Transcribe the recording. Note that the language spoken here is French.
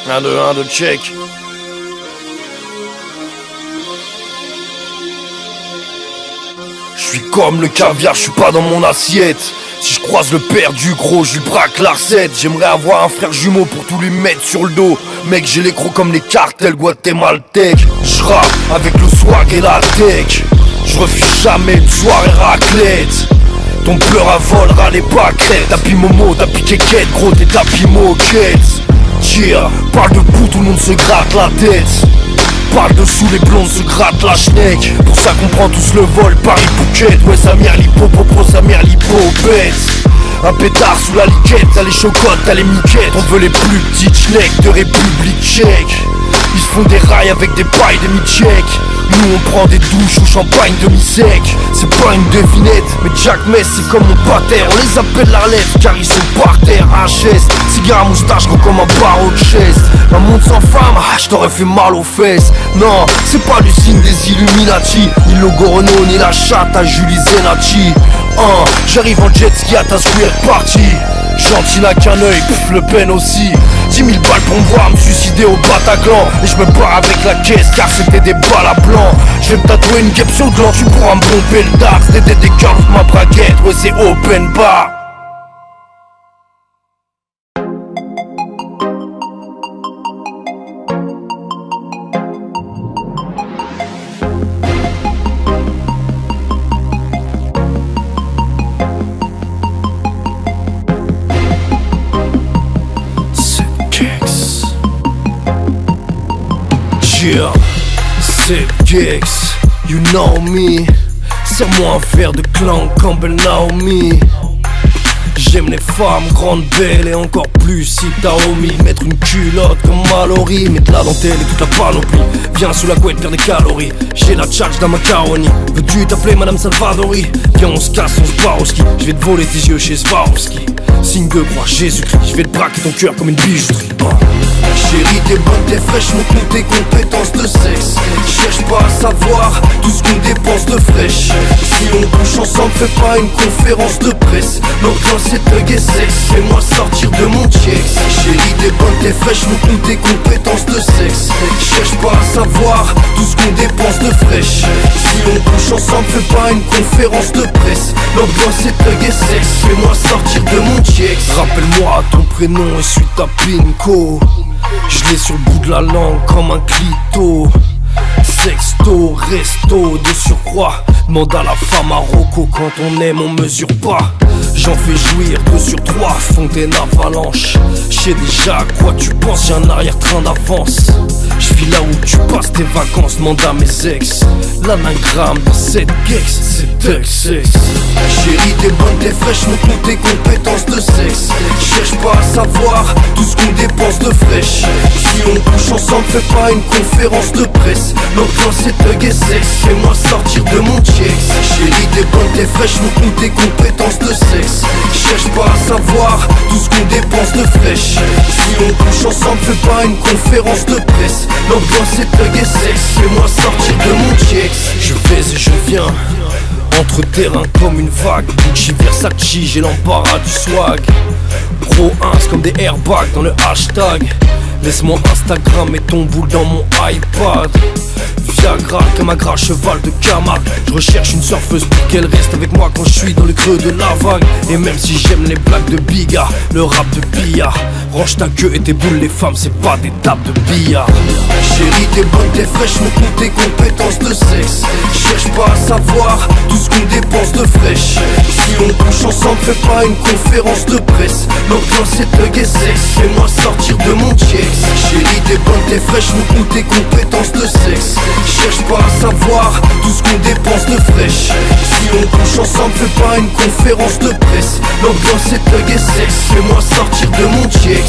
1, 2, 1, 2, check. Je suis comme le caviar, je suis pas dans mon assiette. Si je croise le père du gros, je lui braque la recette. J'aimerais avoir un frère jumeau pour tout lui mettre sur le dos. Mec, j'ai les crocs comme les cartels guatémaltèques. Je rappe avec le swag et la tech. Je refuse jamais de soirée raclette. Ton peur à vol, ras les pâquerettes. Tapis Momo, tapis Kékette, gros t'es tapis moquette. Tire, parle de bout, tout le monde se gratte la tête. Parle dessous, les blondes se grattent la schneck. Pour ça qu'on prend tous le vol, Paris-Phuket. Ouais, Samir l'hippopopro, Samir l'hippopète. Un pétard sous la liquette, t'as les chocottes, t'as les miquettes. On veut les plus petites schnecks de République tchèque. Ils se font des rails avec des pailles demi-tchèques. Nous on prend des douches au champagne demi-sec. C'est pas une devinette, mais Jack Mess c'est comme mon pater. On les appelle l'Arlette car ils sont par terre. HS, cigare à moustache gros comme un barreau de chaise. Un monde sans femme, je t'aurais fait mal aux fesses. Non, c'est pas le signe des Illuminati, ni le logo Renault, ni la chatte à Julie Zenati. J'arrive en jet ski à ta square party. Gentil n'a qu'un œil, Le Pen aussi. 10 000 balles pour me voir me suicider au Bataclan. Et je me barre avec la caisse car c'était des balles à blanc. Je vais me tatouer une guêpe sur le gland, tu pourras me pomper le dark. C'était des curves, ma braguette, ouais c'est open bar. C'est Gex, you know me. Serre-moi un verre de clan Campbell Naomi. J'aime les femmes grandes, belles et encore plus si Taomi. Mettre une culotte comme Mallory, mettre la dentelle et toute la panoplie. Viens sous la couette, perdre des calories. J'ai la charge d'un macaroni. Veux-tu t'appeler Madame Salvadori? Viens on se casse, on se barre au ski. Je vais te voler tes yeux chez Swarovski. Signe de croix, Jésus-Christ. Je vais te braquer ton cœur comme une bijouterie. Chérie, t'es bonne, t'es fraîche, montre tes compétences de sexe. Cherche pas à savoir tout ce qu'on dépense de fraîche. Si on couche ensemble, fais pas une conférence de presse. Notre plan c'est thug et sexe, fais-moi sortir de mon check. Chérie, t'es bonne, t'es fraîche, montre tes compétences de sexe. Cherche pas à savoir tout ce qu'on dépense de fraîche. Si on couche ensemble, fais pas une conférence de presse. Notre plan c'est thug et sexe, fais-moi sortir de mon check. Rappelle-moi ton prénom et suis ta pinko. Je l'ai sur le bout de la langue comme un clito. Sexto, resto, de surcroît. Demande à la femme à Rocco, quand on aime on mesure pas. J'en fais jouir 2 sur 3, fontaine avalanche. J'sais déjà à quoi tu penses, j'ai un arrière-train d'avance. J'vis là où tu passes tes vacances, demande à mes ex. L'anagramme de cette gex, c'est Texas. Chérie, t'es bonne, t'es fraîche, montre tes compétences de sexe. Cherche pas à savoir tout ce qu'on dépense de fraîche. Si on couche ensemble, fais pas une conférence de presse. Notre plan c'est thug et sexe, fais-moi sortir de mon check. Chérie, t'es bonne, t'es fraîche, montre tes compétences de sexe. Cherche pas à savoir tout ce qu'on dépense de fraîche. Si on couche ensemble, fais pas une conférence de presse. Notre plan c'est thug et sexe, fais-moi sortir de mon check. Je vais et je viens entre terrain comme une vague. Gucci Versace, j'ai l'embarras du swag. Gros ins comme des airbags dans le hashtag. Laisse-moi Instagram et ton boule dans mon iPad. Viagra comme un gras cheval de Camargue. Je recherche une surfeuse pour qu'elle reste avec moi quand je suis dans le creux de la vague. Et même si j'aime les blagues de Biga, le rap de Pia, range ta queue et tes boules, les femmes c'est pas des tables de billard. Chérie, t'es bonne, t'es fraîche, montre tes compétences de sexe. Cherche pas à savoir tout ce qu'on dépense de fraîche. Si on couche ensemble, fais pas une conférence de presse. Notre plan c'est thug et sexe, fais-moi sortir de mon check. Chérie, t'es bonne, t'es fraîche, montre tes compétences de sexe. Cherche pas à savoir tout ce qu'on dépense de fraîche. Si on couche ensemble, fais pas une conférence de presse. Notre plan c'est thug et sexe, fais-moi sortir de mon check.